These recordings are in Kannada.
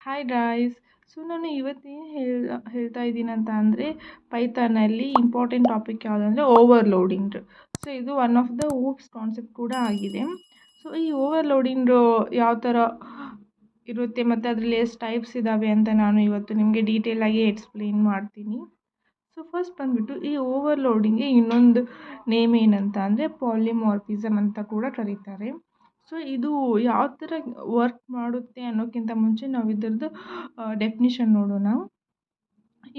Hi guys. ನಾನು ಇವತ್ತೇನು ಹೇಳ್ತಾ ಇದ್ದೀನಿ ಅಂತ ಅಂದರೆ, ಪೈಥಾನಲ್ಲಿ ಇಂಪಾರ್ಟೆಂಟ್ ಟಾಪಿಕ್ ಯಾವುದಂದರೆ ಓವರ್ಲೋಡಿಂಗ್. ಇದು one of the OOPS concept ಕೂಡ ಆಗಿದೆ. ಈ ಓವರ್ಲೋಡಿಂಗ್ ಯಾವ ಥರ ಇರುತ್ತೆ ಮತ್ತು ಅದರಲ್ಲಿ ಎಷ್ಟು ಟೈಪ್ಸ್ ಇದ್ದಾವೆ ಅಂತ ನಾನು ಇವತ್ತು ನಿಮಗೆ ಡೀಟೇಲಾಗಿ ಎಕ್ಸ್ಪ್ಲೇನ್ ಮಾಡ್ತೀನಿ. ಫಸ್ಟ್ ಬಂದುಬಿಟ್ಟು ಈ ಓವರ್ಲೋಡಿಂಗ್ಗೆ ಇನ್ನೊಂದು ನೇಮ್ ಏನಂತ ಅಂದರೆ ಪಾಲಿಮಾರ್ಫಿಸಮ್ ಅಂತ ಕೂಡ ಕರೀತಾರೆ. ಇದು ಯಾವ ಥರ ವರ್ಕ್ ಮಾಡುತ್ತೆ ಅನ್ನೋಕ್ಕಿಂತ ಮುಂಚೆ ನಾವು ಇದರದ್ದು ಡೆಫಿನಿಷನ್ ನೋಡೋಣ.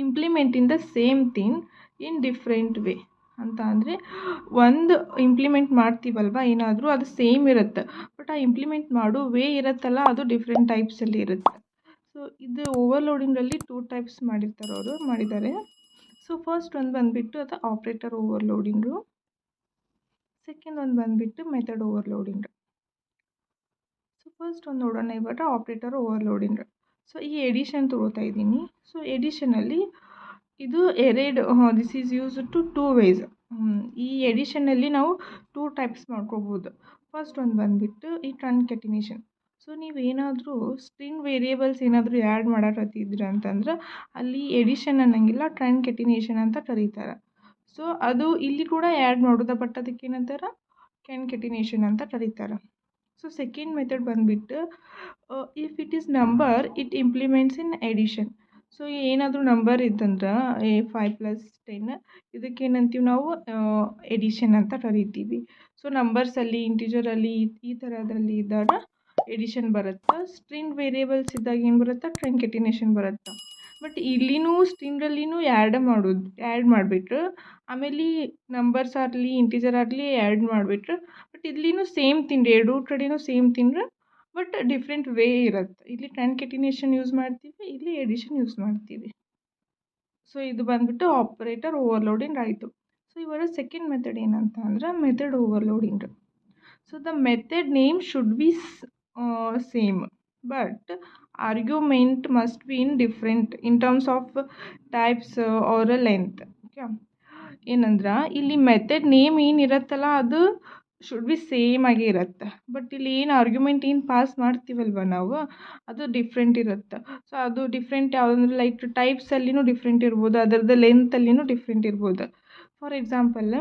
Implementing the same thing in different way ಅಂತ ಅಂದರೆ, ಒಂದು ಇಂಪ್ಲಿಮೆಂಟ್ ಮಾಡ್ತೀವಲ್ವ ಏನಾದರೂ, ಅದು ಸೇಮ್ ಇರುತ್ತೆ, ಬಟ್ ಆ ಇಂಪ್ಲಿಮೆಂಟ್ ಮಾಡೋ ವೇ ಇರುತ್ತಲ್ಲ ಅದು ಡಿಫ್ರೆಂಟ್ ಟೈಪ್ಸಲ್ಲಿ ಇರುತ್ತೆ. ಇದು ಓವರ್ಲೋಡಿಂಗಲ್ಲಿ 2 ಟೈಪ್ಸ್ ಮಾಡಿದ್ದಾರೆ. ಫಸ್ಟ್ ಒಂದು ಬಂದುಬಿಟ್ಟು ಅದು ಆಪ್ರೇಟರ್ ಓವರ್ಲೋಡಿಂಗು, ಸೆಕೆಂಡ್ ಒಂದು ಬಂದುಬಿಟ್ಟು ಮೆಥಡ್ ಓವರ್ಲೋಡಿಂಗ್. ಫಸ್ಟ್ ಒಂದು ನೋಡೋಣ ಇವಾಗ ಆಪ್ರೇಟರ್ ಓವರ್ಲೋಡಿಂಗ್. ಈ ಎಡಿಷನ್ ತಗೋತಾ ಇದ್ದೀನಿ. ಎಡಿಷನಲ್ಲಿ ಇದು this is use to 2 ways. ಈ ಎಡಿಷನಲ್ಲಿ ನಾವು 2 ಟೈಪ್ಸ್ ಮಾಡ್ಕೋಬೋದು. ಫಸ್ಟ್ ಒಂದು ಬಂದುಬಿಟ್ಟು ಈ ಕಾನ್ಕೆಟಿನೇಷನ್. ನೀವೇನಾದರೂ ಸ್ಟ್ರಿಂಗ್ ವೇರಿಯೇಬಲ್ಸ್ ಏನಾದರೂ ಆ್ಯಡ್ ಮಾಡಕತ್ತಿದ್ರಿ ಅಂತಂದ್ರೆ ಅಲ್ಲಿ ಎಡಿಷನ್ ಅನ್ನಂಗಿಲ್ಲ, ಕಾನ್ಕೆಟಿನೇಷನ್ ಅಂತ ಕರೀತಾರೆ. ಅದು ಇಲ್ಲಿ ಕೂಡ ಆ್ಯಡ್ ಮಾಡೋದು, ಬಟ್ ಅದಕ್ಕೆ ಏನಂತಾರೆ, ಕಾನ್ಕೆಟಿನೇಷನ್ ಅಂತ ಕರೀತಾರೆ. ಸೆಕೆಂಡ್ ಮೆಥಡ್ ಬಂದುಬಿಟ್ಟು if it is number it implements in edition. ಏನಾದರೂ ನಂಬರ್ ಇದ್ದಂದ್ರೆ 5 + 10 ಇದಕ್ಕೇನಂತೀವಿ ನಾವು ಎಡಿಷನ್ ಅಂತ ಕರಿತೀವಿ. ನಂಬರ್ಸಲ್ಲಿ, ಇಂಟಿಜರಲ್ಲಿ ಈ ಥರದ್ರಲ್ಲಿ ಇದ್ದಾಗ ಎಡಿಷನ್ ಬರುತ್ತೆ. ಸ್ಟ್ರಿಂಗ್ ವೇರಿಯೇಬಲ್ಸ್ ಇದ್ದಾಗ ಏನು ಬರುತ್ತೆ, ಕಾನ್ಕೆಟಿನೇಷನ್ ಬರುತ್ತೆ. ಬಟ್ ಇಲ್ಲಿನೂ ಸ್ಟ್ರಿಂಗಲ್ಲಿನೂ ಆ್ಯಡ್ ಮಾಡಿಬಿಟ್ರೆ, ಆಮೇಲೆ ನಂಬರ್ಸ್ ಆಗಲಿ ಇಂಟಿಜರ್ ಆಗಲಿ ಆ್ಯಡ್ ಮಾಡಿಬಿಟ್ರೆ, ಬಟ್ ಇಲ್ಲಿನೂ ಸೇಮ್ ಥಿಂಗ್, ಎರಡೂ ಕಡೆನೂ same thing, but different way ಇರುತ್ತೆ. ಇಲ್ಲಿ ಕಾನ್ಕೆಟಿನೇಷನ್ ಯೂಸ್ ಮಾಡ್ತೀವಿ, ಇಲ್ಲಿ ಎಡಿಷನ್ ಯೂಸ್ ಮಾಡ್ತೀವಿ. ಇದು ಬಂದುಬಿಟ್ಟು ಆಪರೇಟರ್ ಓವರ್ಲೋಡಿಂಗ್ ಆಯಿತು. ಇವಾಗ ಸೆಕೆಂಡ್ ಮೆಥಡ್ ಏನಂತ ಅಂದರೆ method overloading. The method name should be same, but argument must be in different in terms of types or length. Okay, ಏನಂದ್ರೆ ಇಲ್ಲಿ ಮೆಥಡ್ ನೇಮ್ ಏನಿರುತ್ತಲ್ಲ ಅದು ಶುಡ್ ಬಿ ಸೇಮ್ ಆಗಿ ಇರುತ್ತೆ, ಬಟ್ ಇಲ್ಲಿ ಏನು ಆರ್ಗ್ಯುಮೆಂಟ್ ಏನು ಪಾಸ್ ಮಾಡ್ತೀವಲ್ವ ನಾವು, ಅದು ಡಿಫ್ರೆಂಟ್ ಇರುತ್ತೆ. ಅದು ಡಿಫ್ರೆಂಟ್ ಯಾವುದಂದ್ರೆ, ಲೈಕ್ ಟೈಪ್ಸಲ್ಲಿನೂ ಡಿಫ್ರೆಂಟ್ ಇರ್ಬೋದು, ಅದರದ್ದು ಲೆಂತಲ್ಲಿನೂ ಡಿಫ್ರೆಂಟ್ ಇರ್ಬೋದು. ಫಾರ್ ಎಕ್ಸಾಂಪಲ್,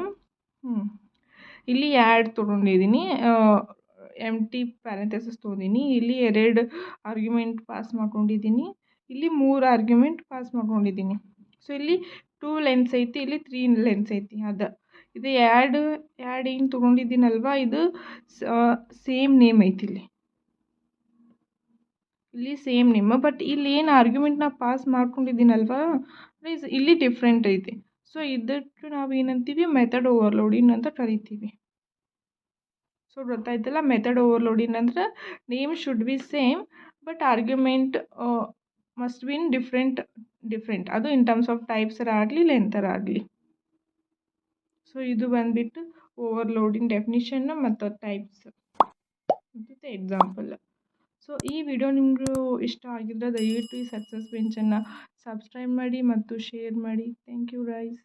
ಇಲ್ಲಿ ಆ್ಯಡ್ ತೊಗೊಂಡಿದ್ದೀನಿ, ಎಂಟಿ ಪ್ಯಾರಂಥೆಸಿಸ್ ತೊಗೊಂಡಿದ್ದೀನಿ, ಇಲ್ಲಿ 2 ಆರ್ಗ್ಯುಮೆಂಟ್ ಪಾಸ್ ಮಾಡ್ಕೊಂಡಿದ್ದೀನಿ, ಇಲ್ಲಿ 3 ಆರ್ಗ್ಯುಮೆಂಟ್ ಪಾಸ್ ಮಾಡ್ಕೊಂಡಿದ್ದೀನಿ. ಇಲ್ಲಿ 2 ಲೆನ್ಸ್ ಐತಿ, ಇಲ್ಲಿ 3 ಲೆನ್ಸ್ ಐತಿ. ಇದು ಆ್ಯಡ್ ಏನು ತೊಗೊಂಡಿದ್ದೀನಲ್ವ, ಇದು ಸೇಮ್ ನೇಮ್ ಐತಿ. ಇಲ್ಲಿ ಸೇಮ್ ನೇಮ್, ಬಟ್ ಇಲ್ಲಿ ಏನು ಆರ್ಗ್ಯುಮೆಂಟ್ನ ಪಾಸ್ ಮಾಡ್ಕೊಂಡಿದ್ದೀನಲ್ವ, ಇಲ್ಲಿ ಡಿಫ್ರೆಂಟ್ ಐತಿ. ಇದಕ್ಕೆ ನಾವು ಏನಂತೀವಿ, ಮೆಥಡ್ ಓವರ್ಲೋಡಿಂಗ್ ಅಂತ ಕರಿತೀವಿ. ಗೊತ್ತಾಯ್ತಲ್ಲ, ಮೆಥಡ್ ಓವರ್ಲೋಡಿಂಗ್ ಅಂದರೆ name should be same, but argument must be in different, ಅದು ಇನ್ ಟರ್ಮ್ಸ್ ಆಫ್ ಟೈಪ್ಸರ ಆಗಲಿ ಲೆಂಥರ ಆಗಲಿ. ಇದು ಬಂದುಬಿಟ್ಟು ಓವರ್ಲೋಡಿಂಗ್ ಡೆಫಿನಿಷನ್ ಮತ್ತು ಟೈಪ್ಸ್ ಮತ್ತು ಎಕ್ಸಾಂಪಲ್. ಈ ವಿಡಿಯೋ ನಿಮಗೂ ಇಷ್ಟ ಆಗಿದ್ರೆ ದಯವಿಟ್ಟು ಈ ಸಕ್ಸಸ್ ಬೆಂಚನ್ನು ಸಬ್ಸ್ಕ್ರೈಬ್ ಮಾಡಿ ಮತ್ತು ಶೇರ್ ಮಾಡಿ. Thank you guys.